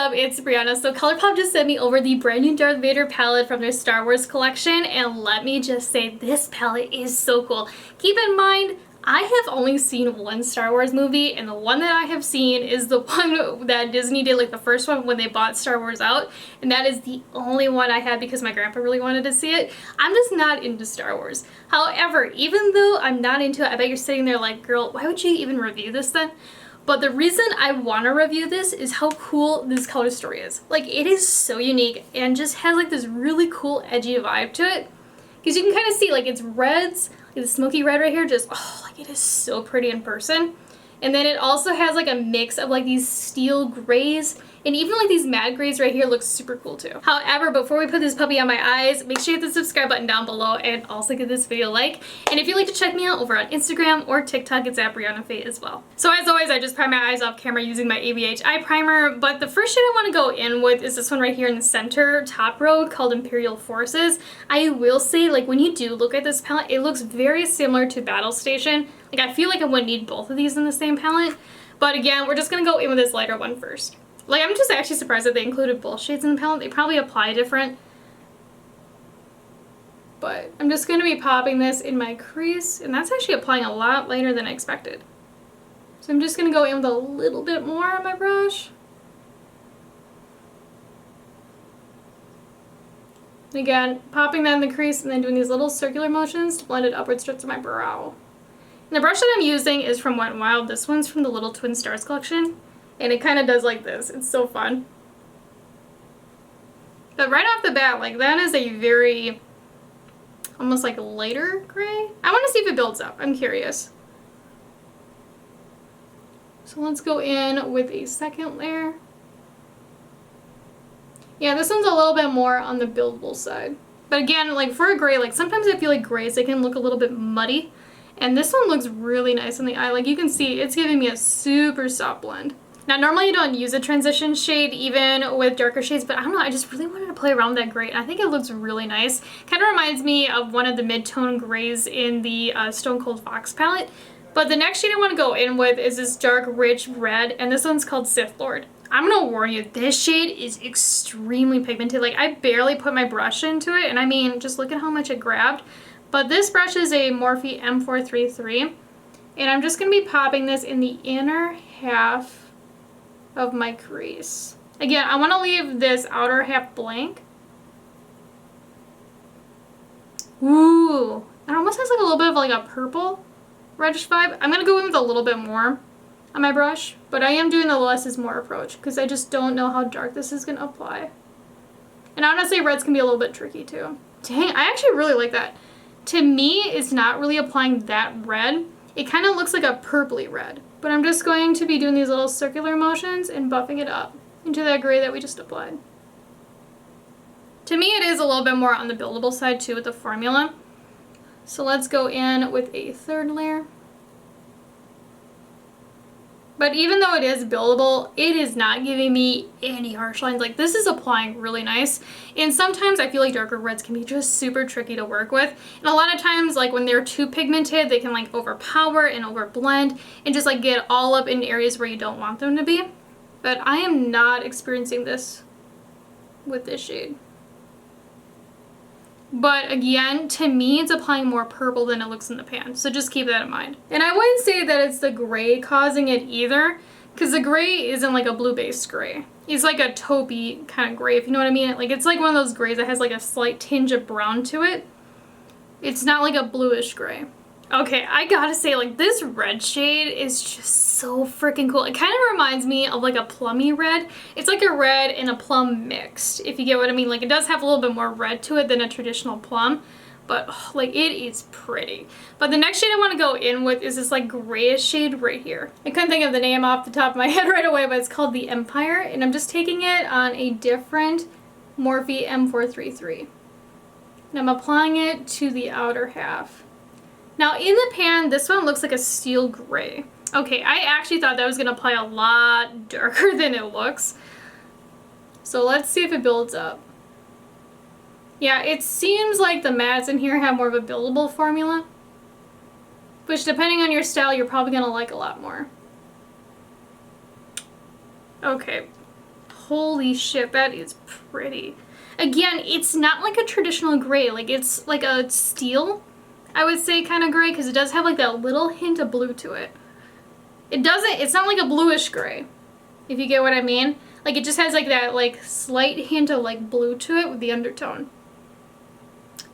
up? It's Breyonna. So Colourpop just sent me over the brand new Darth Vader palette from their Star Wars collection, and let me just say this palette is so cool. Keep in mind, I have only seen one Star Wars movie, and the one that I have seen is the one that Disney did, like the first one when they bought Star Wars out, and that is the only one I had because my grandpa really wanted to see it. I'm just not into Star Wars. However, even though I'm not into it, I bet you're sitting there like, girl, why would you even review this then? But the reason I want to review this is how cool this color story is. Like, it is so unique and just has like this really cool edgy vibe to it. Because you can kind of see like it's reds, like the smoky red right here, just, oh, like it is so pretty in person. And then it also has like a mix of like these steel grays, and even like these matte grays right here look super cool too. However, before we put this puppy on my eyes, make sure you hit the subscribe button down below and also give this video a like. And if you'd like to check me out over on Instagram or TikTok, it's at Breyonna as well. So as always, I just prime my eyes off camera using my ABH eye primer, but the first shade I want to go in with is this one right here in the center top row called Imperial Forces. I will say, like, when you do look at this palette, it looks very similar to Battle Station. Like, I feel like I wouldn't need both of these in the same palette, but again, we're just gonna go in with this lighter one first. Like, I'm just actually surprised that they included both shades in the palette. They probably apply different. But I'm just going to be popping this in my crease, and that's actually applying a lot lighter than I expected. So I'm just going to go in with a little bit more on my brush. Again, popping that in the crease and then doing these little circular motions to blend it upwards to my brow. And the brush that I'm using is from Wet n Wild. This one's from the Little Twin Stars collection. And it kind of does like this. It's so fun. But right off the bat, like, that is a very, almost like lighter gray. I want to see if it builds up. I'm curious. So let's go in with a second layer. Yeah, this one's a little bit more on the buildable side. But again, like for a gray, like sometimes I feel like grays, they can look a little bit muddy. And this one looks really nice in the eye. Like you can see, it's giving me a super soft blend. Now, normally you don't use a transition shade even with darker shades, but I don't know, I just really wanted to play around with that gray, and I think it looks really nice. Kind of reminds me of one of the mid-tone grays in the Stone Cold Fox palette. But the next shade I want to go in with is this dark, rich red, and this one's called Sith Lord. I'm going to warn you, this shade is extremely pigmented. Like, I barely put my brush into it, and I mean, just look at how much it grabbed. But this brush is a Morphe M433, and I'm just going to be popping this in the inner half of my crease. Again, I want to leave this outer half blank. Ooh, it almost has like a little bit of like a purple reddish vibe. I'm gonna go in with a little bit more on my brush, but I am doing the less is more approach because I just don't know how dark this is gonna apply. And honestly, reds can be a little bit tricky too. Dang, I actually really like that. To me, it's not really applying that red. It kind of looks like a purpley red. But I'm just going to be doing these little circular motions and buffing it up into that gray that we just applied. To me, it is a little bit more on the buildable side too with the formula. So let's go in with a third layer. But even though it is buildable, it is not giving me any harsh lines. Like, this is applying really nice. And sometimes I feel like darker reds can be just super tricky to work with. And a lot of times, like when they're too pigmented, they can like overpower and overblend and just like get all up in areas where you don't want them to be. But I am not experiencing this with this shade. But again, to me, it's applying more purple than it looks in the pan. So just keep that in mind. And I wouldn't say that it's the gray causing it either, because the gray isn't like a blue-based gray. It's like a taupey kind of gray, if you know what I mean. Like, it's like one of those grays that has like a slight tinge of brown to it. It's not like a bluish gray. Okay, I gotta say, like, this red shade is just so freaking cool. It kind of reminds me of like a plummy red. It's like a red and a plum mixed, if you get what I mean. Like, it does have a little bit more red to it than a traditional plum, but oh, like, it is pretty. But the next shade I want to go in with is this like grayish shade right here. I couldn't think of the name off the top of my head right away, but it's called the Empire, and I'm just taking it on a different Morphe M433. And I'm applying it to the outer half. Now in the pan, this one looks like a steel gray. Okay, I actually thought that was going to apply a lot darker than it looks. So let's see if it builds up. Yeah, it seems like the mattes in here have more of a buildable formula, which depending on your style, you're probably going to like a lot more. Okay. holy shit, that is pretty. Again, it's not like a traditional gray, like it's like a steel, I would say, kind of gray, because it does have like that little hint of blue to it. It's not like a bluish gray, if you get what I mean. Like it just has like that like slight hint of like blue to it with the undertone.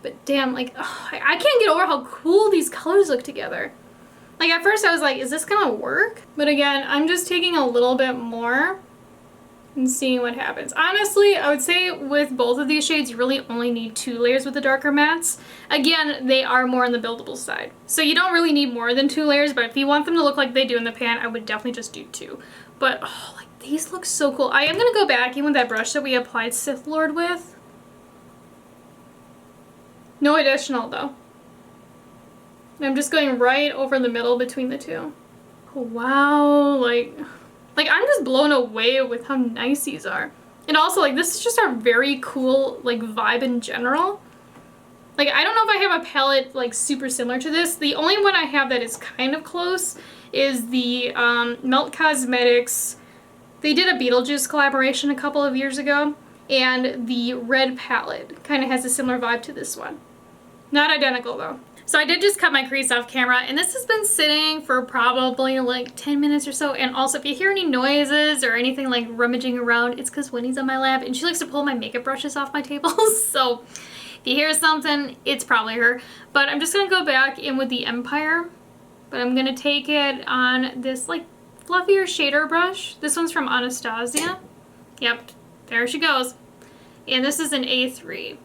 But damn, like, ugh, I can't get over how cool these colors look together. Like at first I was like, is this gonna work? But again, I'm just taking a little bit more and seeing what happens. Honestly, I would say with both of these shades, you really only need 2 layers with the darker mattes. Again, they are more on the buildable side. So you don't really need more than 2 layers, but if you want them to look like they do in the pan, I would definitely just do 2. But, oh, like, these look so cool. I am gonna go back in with that brush that we applied Sith Lord with. No additional, though. I'm just going right over the middle between the two. Oh, wow, like I'm just blown away with how nice these are. And also, like, this is just a very cool, like, vibe in general. Like, I don't know if I have a palette, like, super similar to this. The only one I have that is kind of close is the Melt Cosmetics. They did a Beetlejuice collaboration a couple of years ago, and the red palette kind of has a similar vibe to this one. Not identical, though. So I did just cut my crease off camera, and this has been sitting for probably like 10 minutes or so. And also, if you hear any noises or anything like rummaging around, it's because Winnie's on my lap and she likes to pull my makeup brushes off my table. So if you hear something, it's probably her. But I'm just gonna go back in with the Empire, but I'm gonna take it on this like fluffier shader brush. This one's from Anastasia. Yep, there she goes. And this is an A3.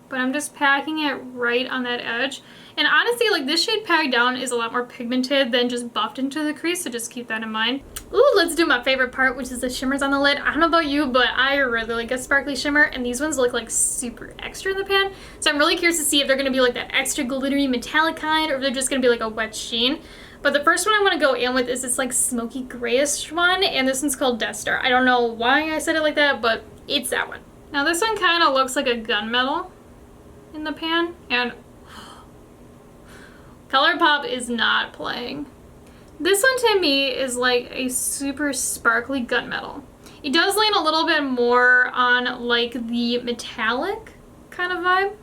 But I'm just packing it right on that edge. And honestly, like this shade packed down is a lot more pigmented than just buffed into the crease, so just keep that in mind. Ooh, let's do my favorite part, which is the shimmers on the lid. I don't know about you, but I really like a sparkly shimmer, and these ones look like super extra in the pan. So I'm really curious to see if they're gonna be like that extra glittery metallic kind, or if they're just gonna be like a wet sheen. But the first one I want to go in with is this like smoky grayish one, and this one's called Death Star. I don't know why I said it like that, but it's that one. Now this one kind of looks like a gunmetal in the pan, and Colourpop is not playing. This one to me is like a super sparkly gunmetal. It does lean a little bit more on like the metallic kind of vibe,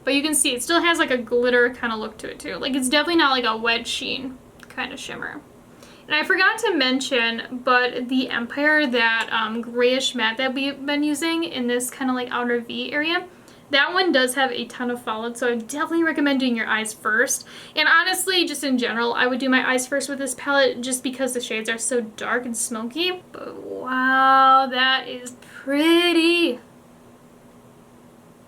but you can see it still has like a glitter kind of look to it too. Like it's definitely not like a wet sheen kind of shimmer. And I forgot to mention, but the Empire, that grayish matte that we've been using in this kind of like outer V area, that one does have a ton of fallout, so I definitely recommend doing your eyes first. And honestly, just in general, I would do my eyes first with this palette just because the shades are so dark and smoky. But wow, that is pretty.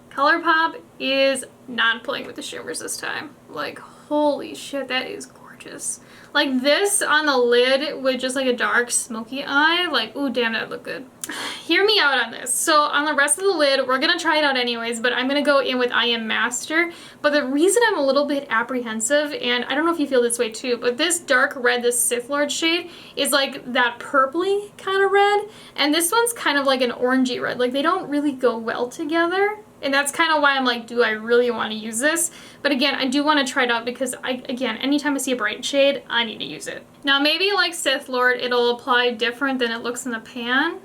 Colourpop is not playing with the shimmers this time. Like, holy shit, that is gorgeous. Like this on the lid with just like a dark smoky eye, like, ooh, damn, that look good. Hear me out on this. So on the rest of the lid, we're gonna try it out anyways, but I'm gonna go in with I Am Master. But the reason I'm a little bit apprehensive, and I don't know if you feel this way too, but this dark red, this Sith Lord shade, is like that purpley kind of red, and this one's kind of like an orangey red. Like they don't really go well together. And that's kind of why I'm like, do I really want to use this? But again, I do want to try it out because again, anytime I see a bright shade, I need to use it. Now maybe like Sith Lord, it'll apply different than it looks in the pan.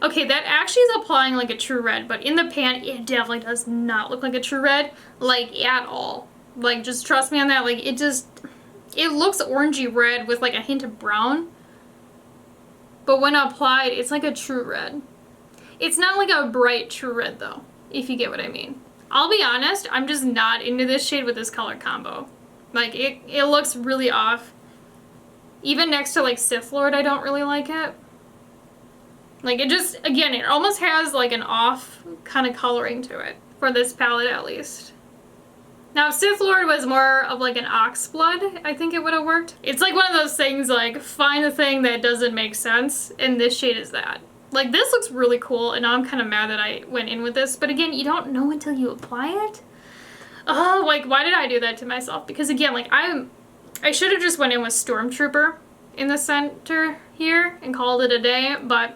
Okay, that actually is applying like a true red, but in the pan, it definitely does not look like a true red, like at all. Like just trust me on that, like it looks orangey red with like a hint of brown. But when applied, it's like a true red. It's not like a bright true red though, if you get what I mean. I'll be honest, I'm just not into this shade with this color combo. Like, it looks really off. Even next to, like, Sith Lord, I don't really like it. Like, it just, again, it almost has, like, an off kind of coloring to it. For this palette, at least. Now, if Sith Lord was more of, like, an ox blood, I think it would have worked. It's like one of those things, like, find a thing that doesn't make sense, and this shade is that. Like, this looks really cool, and now I'm kind of mad that I went in with this. But again, you don't know until you apply it. Oh, like, why did I do that to myself? Because again, like, I should have just went in with Stormtrooper in the center here and called it a day, but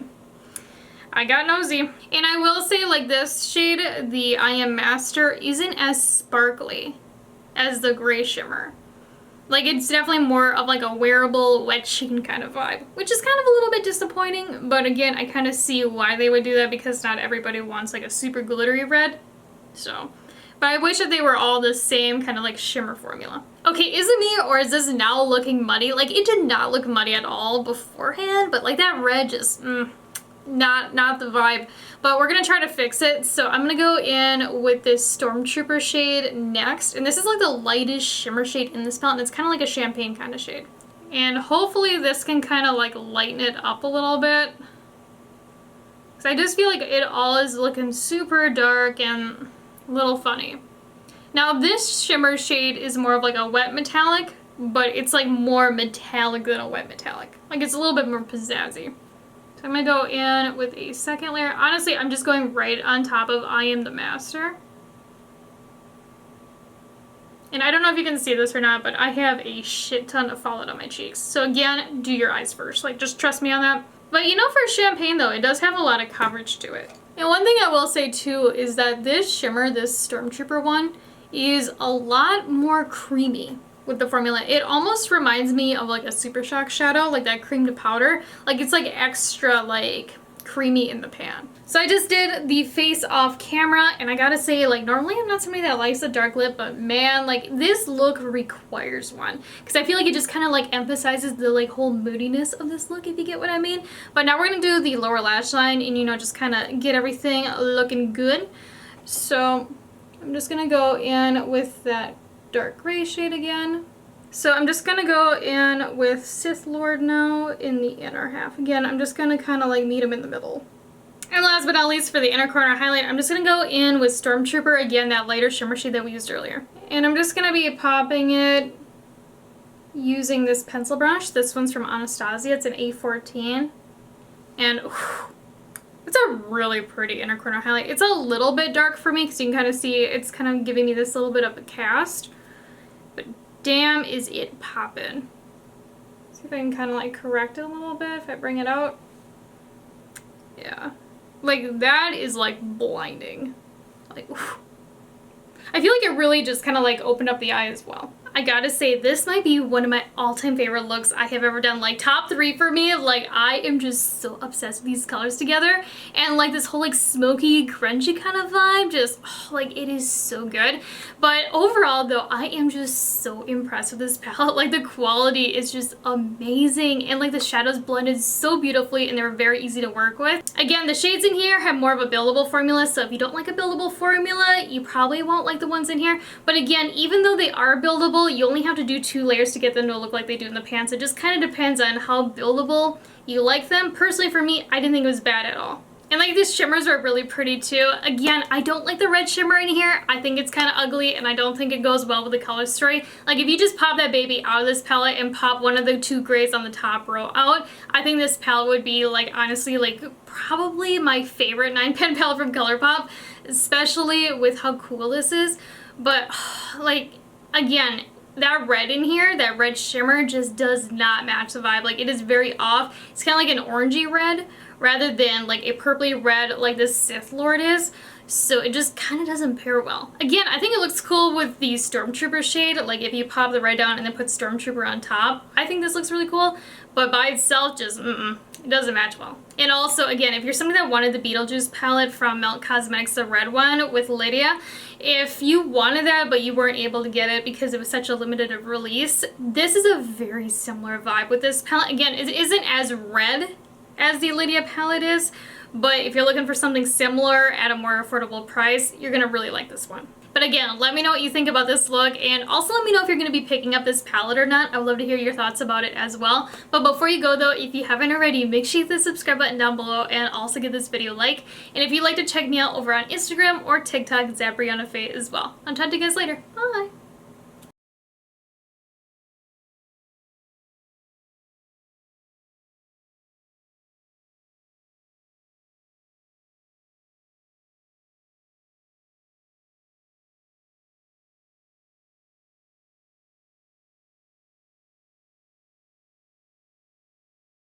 I got nosy. And I will say, like, this shade, the I Am Master, isn't as sparkly as the gray shimmer. Like, it's definitely more of like a wearable wet sheen kind of vibe, which is kind of a little bit disappointing, but again, I kind of see why they would do that because not everybody wants like a super glittery red. So, but I wish that they were all the same kind of like shimmer formula. Okay, is it me or is this now looking muddy? Like, it did not look muddy at all beforehand, but like that red just, not the vibe. But we're gonna try to fix it. So I'm gonna go in with this Stormtrooper shade next. And this is like the lightest shimmer shade in this palette. And it's kind of like a champagne kind of shade. And hopefully this can kind of like lighten it up a little bit. Because I just feel like it all is looking super dark and a little funny. Now this shimmer shade is more of like a wet metallic, but it's like more metallic than a wet metallic. Like, it's a little bit more pizzazzy. So I'm gonna go in with a second layer. Honestly, I'm just going right on top of I Am the Master. And I don't know if you can see this or not, but I have a shit ton of fallout on my cheeks. So again, do your eyes first. Like, just trust me on that. But you know, for champagne though, it does have a lot of coverage to it. And one thing I will say too is that this shimmer, this Stormtrooper one, is a lot more creamy with the formula. It almost reminds me of like a Super Shock shadow, like that cream to powder. Like, it's like extra like creamy in the pan. So I just did the face off camera, and I gotta say, like, normally I'm not somebody that likes a dark lip, but man, like, this look requires one. Because I feel like it just kind of like emphasizes the like whole moodiness of this look, if you get what I mean. But now we're gonna do the lower lash line and, you know, just kind of get everything looking good. So I'm just gonna go in with that dark gray shade again. So I'm just gonna go in with Sith Lord now in the inner half. Again, I'm just gonna kind of like meet them in the middle. And last but not least, for the inner corner highlight, I'm just gonna go in with Stormtrooper, again, that lighter shimmer shade that we used earlier. And I'm just gonna be popping it using this pencil brush. This one's from Anastasia, it's an A14. And it's a really pretty inner corner highlight. It's a little bit dark for me because you can kind of see it's kind of giving me this little bit of a cast. But damn, is it poppin'. See if I can kind of like correct it a little bit if I bring it out. Yeah. Like, that is like blinding. Like, whew. I feel like it really just kind of like opened up the eye as well. I gotta say, this might be one of my all-time favorite looks I have ever done. Like, top 3 for me. Like, I am just so obsessed with these colors together. And like this whole like smoky, grungy kind of vibe. Just, oh, like, it is so good. But overall though, I am just so impressed with this palette. Like, the quality is just amazing. And like the shadows blended so beautifully and they were very easy to work with. Again, the shades in here have more of a buildable formula. So if you don't like a buildable formula, you probably won't like the ones in here. But again, even though they are buildable, you only have to do 2 layers to get them to look like they do in the pan. So it just kind of depends on how buildable you like them. Personally, for me, I didn't think it was bad at all. And like, these shimmers are really pretty too. Again, I don't like the red shimmer in here. I think it's kind of ugly and I don't think it goes well with the color story. Like, if you just pop that baby out of this palette and pop one of the 2 grays on the top row out, I think this palette would be like, honestly, like probably my favorite 9-pan palette from Colourpop, especially with how cool this is. But like, again, that red in here, that red shimmer just does not match the vibe. Like, it is very off. It's kind of like an orangey red rather than like a purpley red like this Sith Lord is. So it just kind of doesn't pair well. Again, I think it looks cool with the Stormtrooper shade. Like, if you pop the red down and then put Stormtrooper on top, I think this looks really cool. But by itself, just it doesn't match well. And also, again, if you're somebody that wanted the Beetlejuice palette from Melt Cosmetics, the red one with Lydia, if you wanted that but you weren't able to get it because it was such a limited release, this is a very similar vibe with this palette. Again, it isn't as red as the Lydia palette is, but if you're looking for something similar at a more affordable price, you're gonna really like this one. But again, let me know what you think about this look, and also let me know if you're going to be picking up this palette or not. I would love to hear your thoughts about it as well. But before you go though, if you haven't already, make sure you hit the subscribe button down below and also give this video a like. And if you'd like to check me out over on Instagram or TikTok, it's at Breyonna as well. I'll talk to you guys later. Bye!